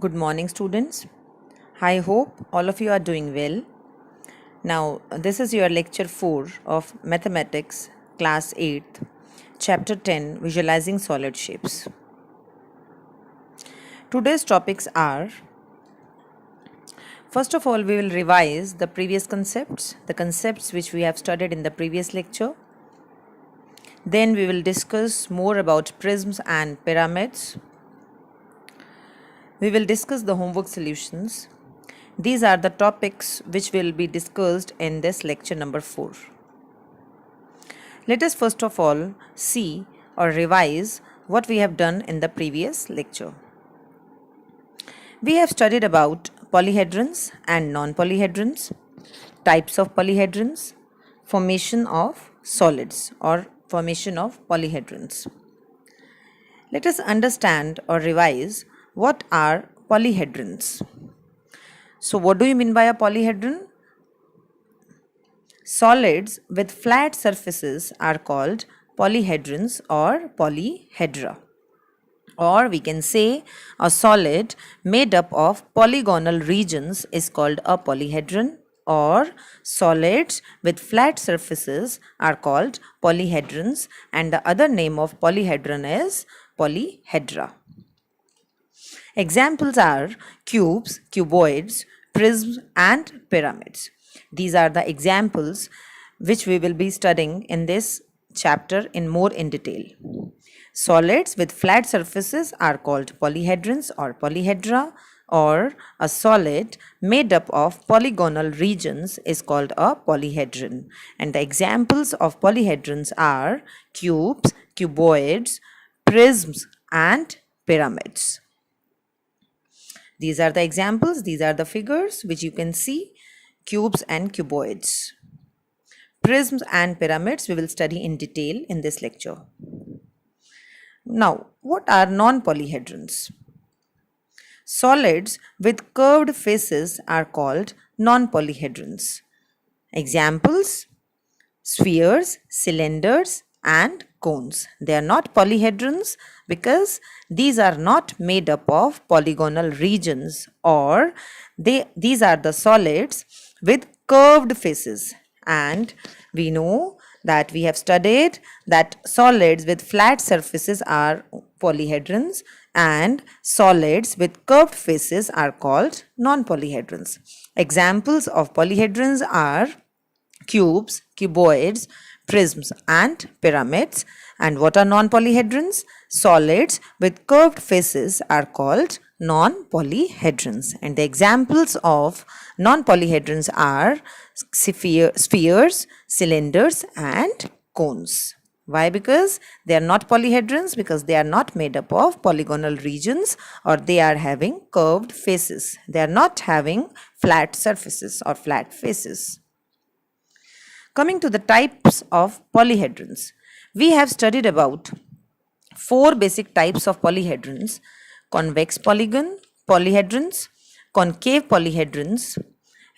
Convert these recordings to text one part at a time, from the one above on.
Good morning, students. I hope all of you are doing well. Now, this is your lecture 4 of Mathematics, Class 8th, Chapter 10, Visualizing Solid Shapes. Today's topics are, first of all, we will revise the previous concepts, the concepts which we have studied in the previous lecture. Then we will discuss more about prisms and pyramids. We will discuss the homework solutions. These are the topics which will be discussed in this lecture number 4. Let us first of all see or revise what we have done in the previous lecture. We have studied about polyhedrons and non-polyhedrons, types of polyhedrons, formation of solids or formation of polyhedrons. Let us understand or revise what are polyhedrons. So what do you mean by a polyhedron? Solids with flat surfaces are called polyhedrons or polyhedra. Or we can say a solid made up of polygonal regions is called a polyhedron, or solids with flat surfaces are called polyhedrons, and the other name of polyhedron is polyhedra. Examples are cubes, cuboids, prisms and pyramids. These are the examples which we will be studying in this chapter in more in detail. Solids with flat surfaces are called polyhedrons or polyhedra, or a solid made up of polygonal regions is called a polyhedron. And the examples of polyhedrons are cubes, cuboids, prisms and pyramids. These are the examples, these are the figures which you can see, cubes and cuboids. Prisms and pyramids we will study in detail in this lecture. Now, what are non-polyhedrons? Solids with curved faces are called non-polyhedrons. Examples: spheres, cylinders and cones. They are not polyhedrons because these are not made up of polygonal regions, or these are the solids with curved faces. And we know that we have studied that solids with flat surfaces are polyhedrons and solids with curved faces are called non-polyhedrons. Examples of polyhedrons are cubes, cuboids, prisms and pyramids. And what are non-polyhedrons? Solids with curved faces are called non-polyhedrons. And the examples of non-polyhedrons are spheres, cylinders and cones. Why? Because they are not polyhedrons, because they are not made up of polygonal regions, or they are having curved faces. They are not having flat surfaces or flat faces. Coming to the types of polyhedrons, we have studied about 4 basic types of polyhedrons: convex polyhedrons, concave polyhedrons,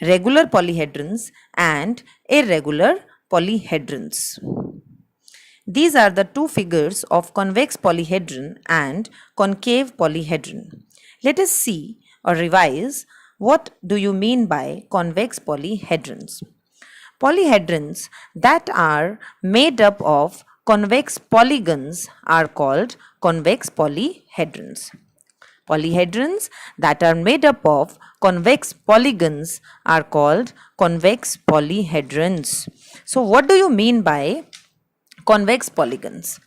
regular polyhedrons and irregular polyhedrons. These are the 2 figures of convex polyhedron and concave polyhedron. Let us see or revise what do you mean by convex polyhedrons. Polyhedrons that are made up of convex polygons are called convex polyhedrons. Polyhedrons that are made up of convex polygons are called convex polyhedrons. So what do you mean by convex polygons?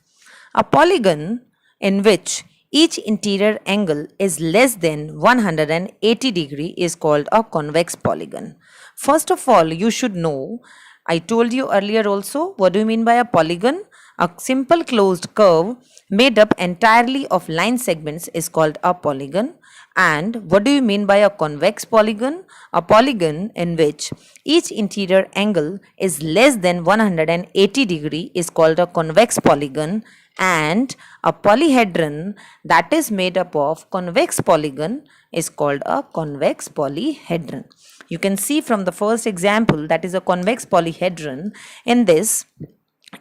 A polygon in which each interior angle is less than 180 degree is called a convex polygon. First of all, you should know, I told you earlier also, what do you mean by a polygon? A simple closed curve made up entirely of line segments is called a polygon. And what do you mean by a convex polygon? A polygon in which each interior angle is less than 180 degree is called a convex polygon. And a polyhedron that is made up of convex polygon is called a convex polyhedron. You can see from the first example, that is a convex polyhedron. In this,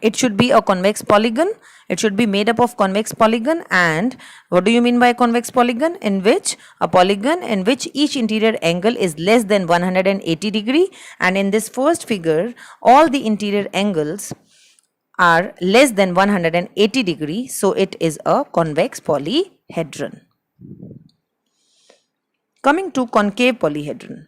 it should be a convex polygon It should be made up of convex polygon. And what do you mean by convex polygon? In which a polygon in which each interior angle is less than 180 degree, and in this first figure all the interior angles are less than 180 degree, so it is a convex polyhedron. Coming to concave polyhedron.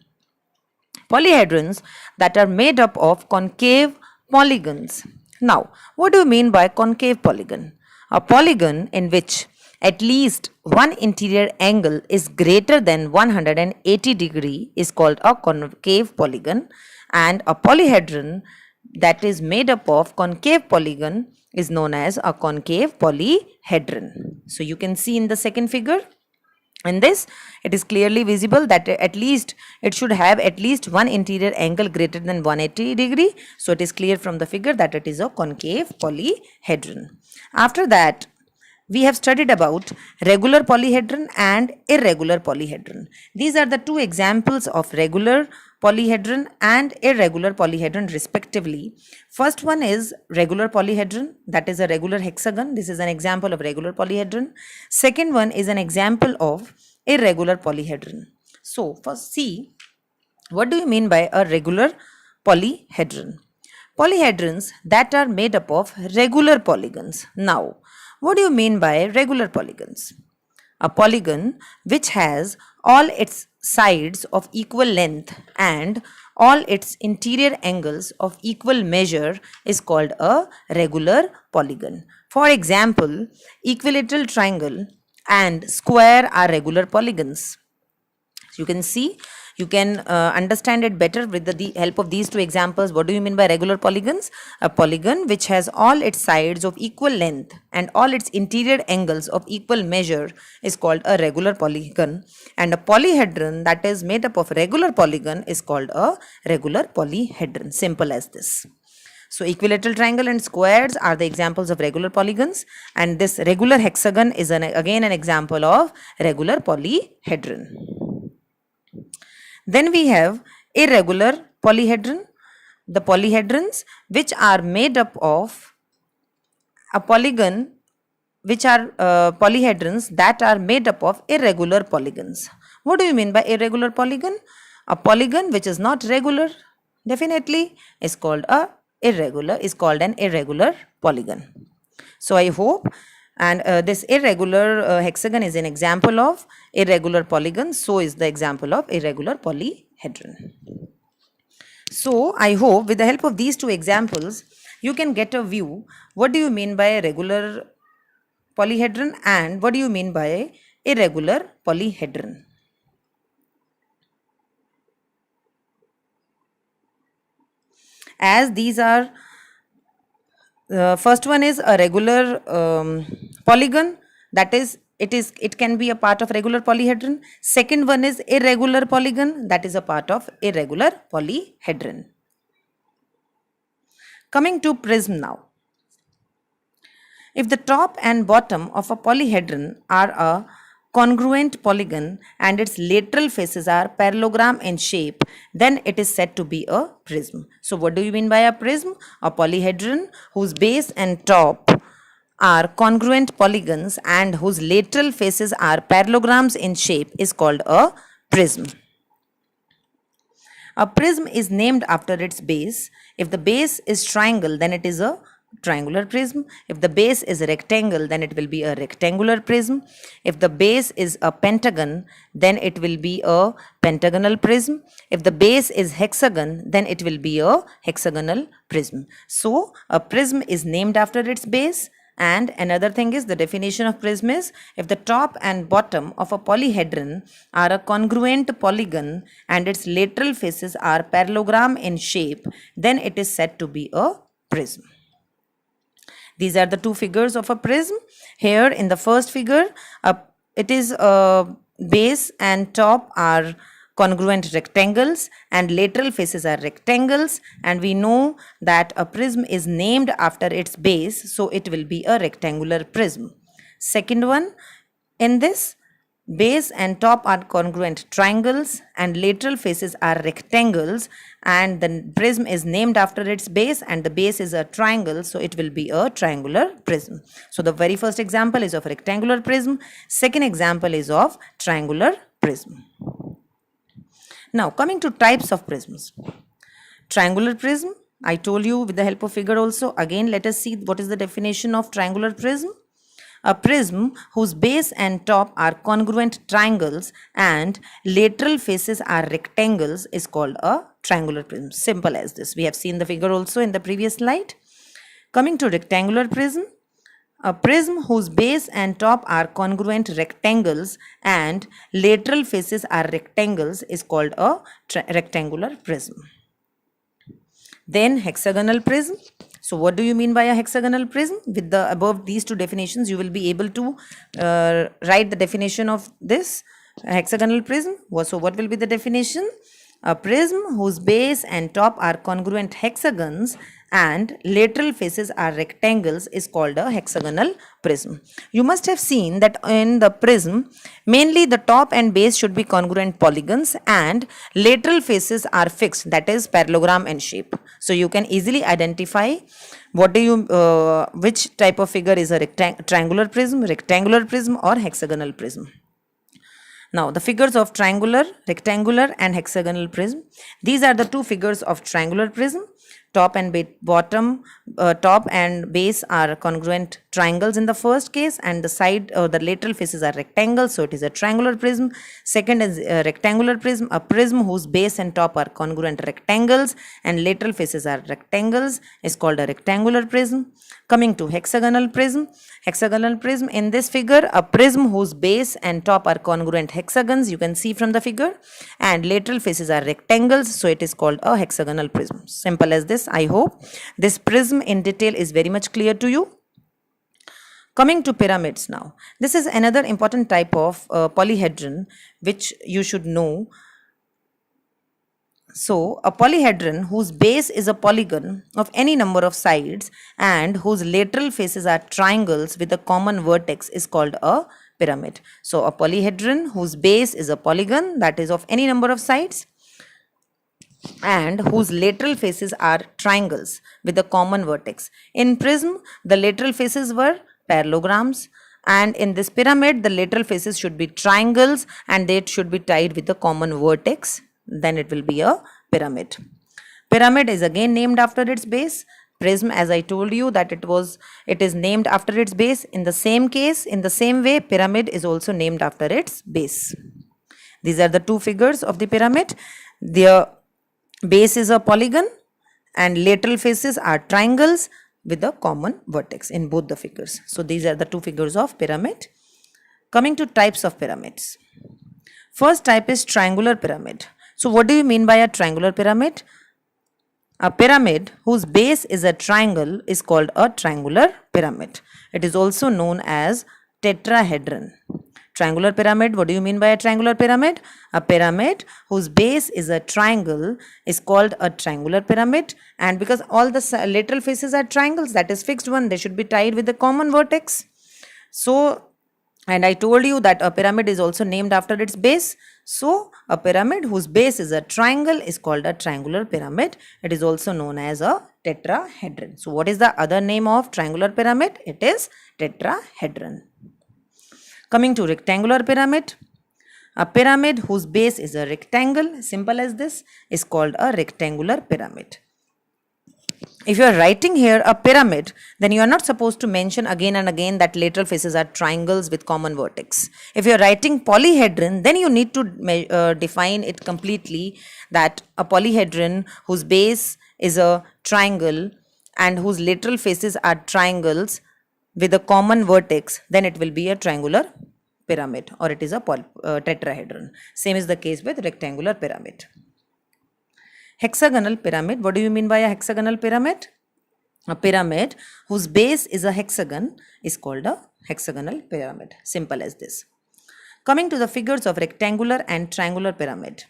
Polyhedrons that are made up of concave polygons. Now, what do you mean by concave polygon? A polygon in which at least one interior angle is greater than 180 degree is called a concave polygon, and a polyhedron that is made up of concave polygon is known as a concave polyhedron. So you can see in the second figure, in this it is clearly visible that at least it should have at least one interior angle greater than 180 degree. So it is clear from the figure that it is a concave polyhedron. After that, we have studied about regular polyhedron and irregular polyhedron. These are the two examples of regular polyhedron and irregular polyhedron respectively. First one is regular polyhedron, that is a regular hexagon. This is an example of regular polyhedron. Second one is an example of irregular polyhedron. So first see, what do you mean by a regular polyhedron? Polyhedrons that are made up of regular polygons. Now, what do you mean by regular polygons? A polygon which has all its sides of equal length and all its interior angles of equal measure is called a regular polygon. For example, equilateral triangle and square are regular polygons. You can see, you can understand it better with the help of these two examples. What do you mean by regular polygons? A polygon which has all its sides of equal length and all its interior angles of equal measure is called a regular polygon, and a polyhedron that is made up of regular polygon is called a regular polyhedron. Simple as this. So equilateral triangle and squares are the examples of regular polygons, and this regular hexagon is again an example of regular polyhedron. Then we have irregular polyhedron, the polyhedrons which are made up of a polygon, which are polyhedrons that are made up of irregular polygons. What do you mean by irregular polygon? A polygon which is not regular definitely is called an irregular polygon. So I hope, and this irregular hexagon is an example of irregular polygon, so is the example of irregular polyhedron. So I hope with the help of these two examples you can get a view what do you mean by a regular polyhedron and what do you mean by a irregular polyhedron. As these are first one is a regular polygon, that is it can be a part of regular polyhedron. Second one is irregular polygon, that is a part of irregular polyhedron. Coming to prism now. If the top and bottom of a polyhedron are a congruent polygon and its lateral faces are parallelogram in shape, then it is said to be a prism. So what do you mean by a prism? A polyhedron whose base and top are congruent polygons and whose lateral faces are parallelograms in shape is called a prism. A prism is named after its base. If the base is triangle, then it is a triangular prism. If the base is a rectangle, then it will be a rectangular prism. If the base is a pentagon, then it will be a pentagonal prism. If the base is hexagon, then it will be a hexagonal prism. So a prism is named after its base. And another thing is, the definition of prism is, if the top and bottom of a polyhedron are a congruent polygon and its lateral faces are parallelogram in shape, then it is said to be a prism. These are the two figures of a prism. Here in the first figure, it is base and top are congruent rectangles and lateral faces are rectangles, and we know that a prism is named after its base, so it will be a rectangular prism. Second one, in this base and top are congruent triangles and lateral faces are rectangles, and the prism is named after its base and the base is a triangle, so it will be a triangular prism. So the very first example is of rectangular prism, second example is of triangular prism. Now coming to types of prisms. Triangular prism, I told you with the help of figure also. Again, let us see what is the definition of triangular prism. A prism whose base and top are congruent triangles and lateral faces are rectangles is called a triangular prism. Simple as this. We have seen the figure also in the previous slide. Coming to rectangular prism. A prism whose base and top are congruent rectangles and lateral faces are rectangles is called a rectangular prism. Then hexagonal prism. So what do you mean by a hexagonal prism? With the above these two definitions, you will be able to write the definition of this hexagonal prism. So what will be the definition? A prism whose base and top are congruent hexagons and lateral faces are rectangles is called a hexagonal prism. You must have seen that in the prism, mainly the top and base should be congruent polygons and lateral faces are fixed, that is parallelogram in shape. So you can easily identify which type of figure is a triangular prism, rectangular prism or hexagonal prism. Now the figures of triangular, rectangular and hexagonal prism. These are the two figures of triangular prism. Top and top and base are congruent triangles in the first case, and the lateral faces are rectangles, so it is a triangular prism. Second is a rectangular prism, a prism whose base and top are congruent rectangles and lateral faces are rectangles is called a rectangular prism. Coming to hexagonal prism. Hexagonal prism, in this figure, a prism whose base and top are congruent hexagons, you can see from the figure, and lateral faces are rectangles, so it is called a hexagonal prism. Simple as this. I hope this prism in detail is very much clear to you. Coming to pyramids now. This is another important type of polyhedron which you should know. So, a polyhedron whose base is a polygon of any number of sides and whose lateral faces are triangles with a common vertex is called a pyramid. So, a polyhedron whose base is a polygon, that is of any number of sides, and whose lateral faces are triangles with a common vertex. In prism, the lateral faces were parallelograms, and in this pyramid, the lateral faces should be triangles and they should be tied with a common vertex. Then it will be a pyramid. Pyramid is again named after its base. Prism, as I told you that it is named after its base. In the same case, in the same way, pyramid is also named after its base. These are the two figures of the pyramid. Their base is a polygon and lateral faces are triangles with a common vertex in both the figures. So these are the two figures of pyramid. Coming to types of pyramids. First type is triangular pyramid. So what do you mean by a triangular pyramid? A pyramid whose base is a triangle is called a triangular pyramid. It is also known as tetrahedron. Triangular pyramid, what do you mean by a triangular pyramid? A pyramid whose base is a triangle is called a triangular pyramid, and because all the lateral faces are triangles, that is fixed one, they should be tied with a common vertex. So, and I told you that a pyramid is also named after its base. So, a pyramid whose base is a triangle is called a triangular pyramid. It is also known as a tetrahedron. So, what is the other name of triangular pyramid? It is tetrahedron. Coming to rectangular pyramid. A pyramid whose base is a rectangle, simple as this, is called a rectangular pyramid. If you are writing here a pyramid, then you are not supposed to mention again and again that lateral faces are triangles with common vertex. If you are writing polyhedron, then you need to define it completely, that a polyhedron whose base is a triangle and whose lateral faces are triangles with a common vertex, then it will be a triangular pyramid or it is a tetrahedron. Same is the case with rectangular pyramid. Hexagonal pyramid. What do you mean by a hexagonal pyramid? A pyramid whose base is a hexagon is called a hexagonal pyramid. Simple as this. Coming to the figures of rectangular and triangular pyramid.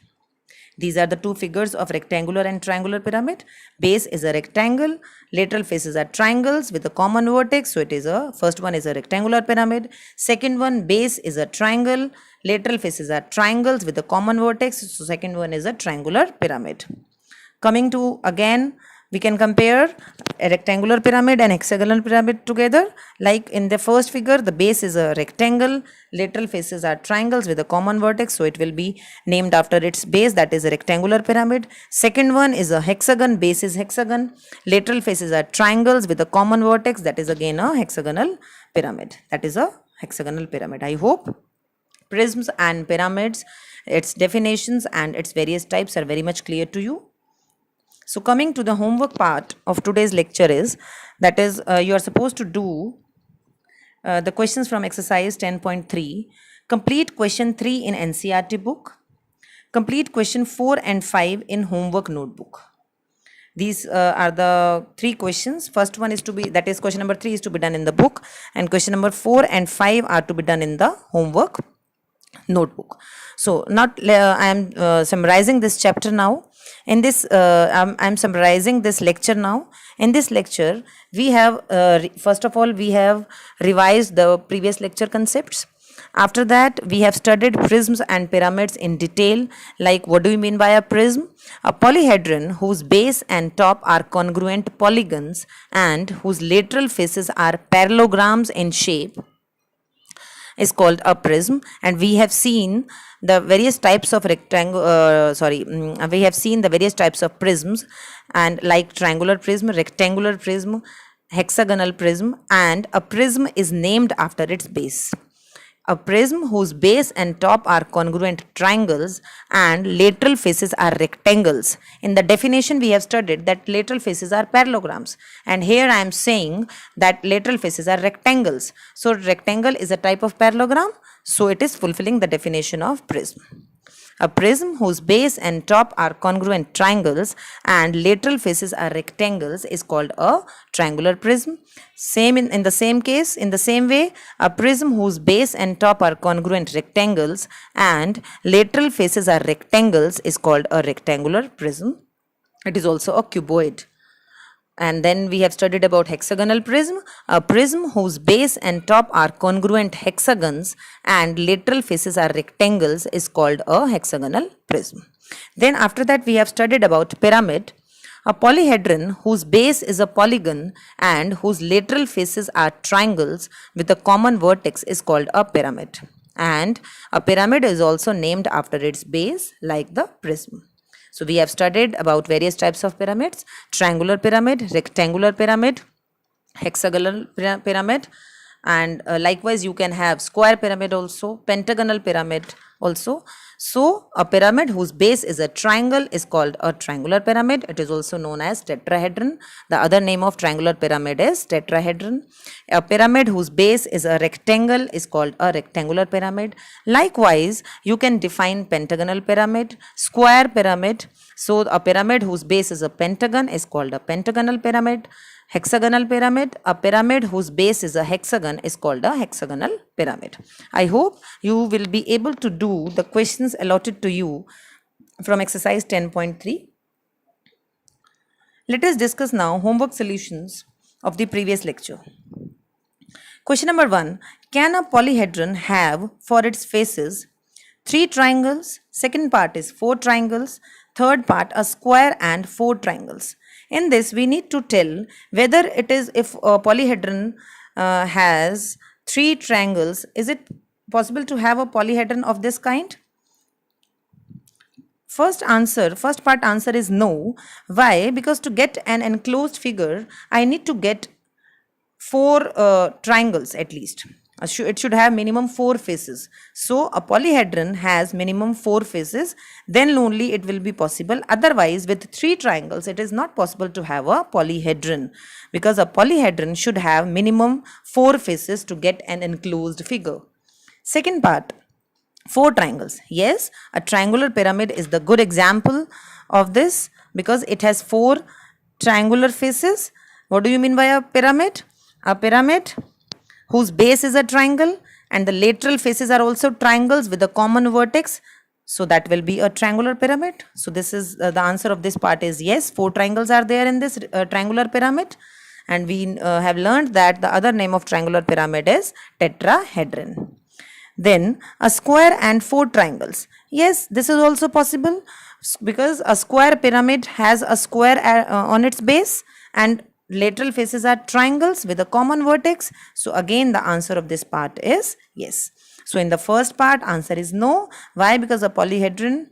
These are the two figures of rectangular and triangular pyramid. Base is a rectangle, lateral faces are triangles with a common vertex. So it is a, first one is a rectangular pyramid. Second one, base is a triangle, lateral faces are triangles with a common vertex. So second one is a triangular pyramid. Coming to again, we can compare a rectangular pyramid and hexagonal pyramid together. Like in the first figure, the base is a rectangle, lateral faces are triangles with a common vertex, so it will be named after its base, that is a rectangular pyramid. Second one is a hexagon, base is hexagon, lateral faces are triangles with a common vertex, that is again a hexagonal pyramid. That is a hexagonal pyramid. I hope prisms and pyramids, its definitions and its various types are very much clear to you. So coming to the homework part of today's lecture is, that is you are supposed to do the questions from exercise 10.3. Complete question 3 in NCERT book. Complete question 4 and 5 in homework notebook. These are the three questions. First one is to be, that is question number 3 is to be done in the book, and question number 4 and 5 are to be done in the homework notebook. So not I am summarizing this chapter now. In this I'm summarizing this lecture now. In this lecture we have first of all we have revised the previous lecture concepts. After that we have studied prisms and pyramids in detail. Like, what do you mean by a prism? A polyhedron whose base and top are congruent polygons and whose lateral faces are parallelograms in shape is called a prism. And we have seen the various types of we have seen the various types of prisms, and like triangular prism, rectangular prism, hexagonal prism, and a prism is named after its base. A prism whose base and top are congruent triangles and lateral faces are rectangles. In the definition we have studied that lateral faces are parallelograms, and here I am saying that lateral faces are rectangles. So rectangle is a type of parallelogram, so it is fulfilling the definition of prism. A prism whose base and top are congruent triangles and lateral faces are rectangles is called a triangular prism. Same in the same case, in the same way, a prism whose base and top are congruent rectangles and lateral faces are rectangles is called a rectangular prism. It is also a cuboid. And then we have studied about hexagonal prism. A prism whose base and top are congruent hexagons and lateral faces are rectangles is called a hexagonal prism. Then after that we have studied about pyramid. A polyhedron whose base is a polygon and whose lateral faces are triangles with a common vertex is called a pyramid. And a pyramid is also named after its base, like the prism. So we have studied about various types of pyramids: triangular pyramid, rectangular pyramid, hexagonal pyramid, and likewise you can have square pyramid also, pentagonal pyramid also. So a pyramid whose base is a triangle is called a triangular pyramid. It is also known as tetrahedron. The other name of triangular pyramid is tetrahedron. A pyramid whose base is a rectangle is called a rectangular pyramid. Likewise, you can define pentagonal pyramid, square pyramid. So a pyramid whose base is a pentagon is called a pentagonal pyramid. Hexagonal pyramid, a pyramid whose base is a hexagon is called a hexagonal pyramid. I hope you will be able to do the questions allotted to you from exercise 10.3. Let us discuss now homework solutions of the previous lecture. Question number 1. Can a polyhedron have for its faces 3 triangles? Second part is 4 triangles. Third part a square and 4 triangles. In this we need to tell whether it is, if a polyhedron has 3 triangles, is it possible to have a polyhedron of this kind? First part answer is no. Why? Because to get an enclosed figure I need to get 4 triangles at least. It should have minimum 4 faces. So a polyhedron has minimum 4 faces, then only it will be possible. Otherwise with 3 triangles it is not possible to have a polyhedron, because a polyhedron should have minimum 4 faces to get an enclosed figure. Second part, 4 triangles. Yes, a triangular pyramid is the good example of this because it has 4 triangular faces. What do you mean by a pyramid? A pyramid whose base is a triangle and the lateral faces are also triangles with a common vertex. So that will be a triangular pyramid. So this is the answer of this part is yes, 4 triangles are there in this triangular pyramid. And we have learned that the other name of triangular pyramid is tetrahedron. Then a square and 4 triangles. Yes, this is also possible because a square pyramid has a square on its base and lateral faces are triangles with a common vertex. So again the answer of this part is yes. So in the first part answer is no. Why? Because a polyhedron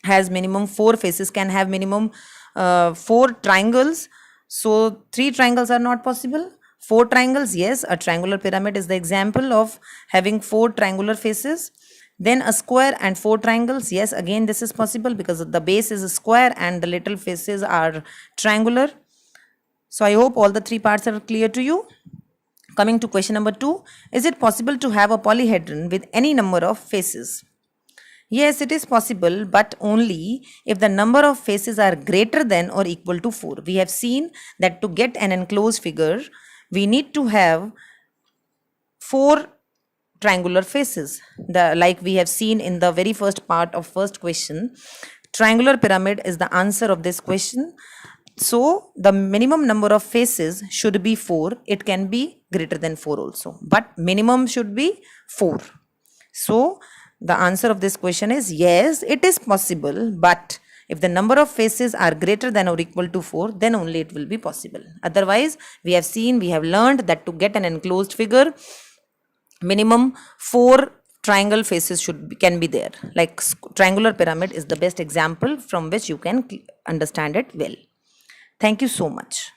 has minimum 4 faces, can have minimum 4 triangles. So 3 triangles are not possible. 4 triangles, yes, a triangular pyramid is the example of having 4 triangular faces. Then a square and 4 triangles, yes, again this is possible because the base is a square and the lateral faces are triangular. So I hope all the 3 parts are clear to you. Coming to question number 2, is it possible to have a polyhedron with any number of faces? Yes, it is possible, but only if the number of faces are greater than or equal to 4. We have seen that to get an enclosed figure, we need to have 4 triangular faces. Like we have seen in the very first part of first question, triangular pyramid is the answer of this question. So the minimum number of faces should be 4. It can be greater than 4 also, but minimum should be 4. So the answer of this question is yes, it is possible, but if the number of faces are greater than or equal to 4, then only it will be possible. Otherwise, we have learned that to get an enclosed figure, minimum 4 triangle faces can be there. Like triangular pyramid is the best example from which you can understand it well. Thank you so much.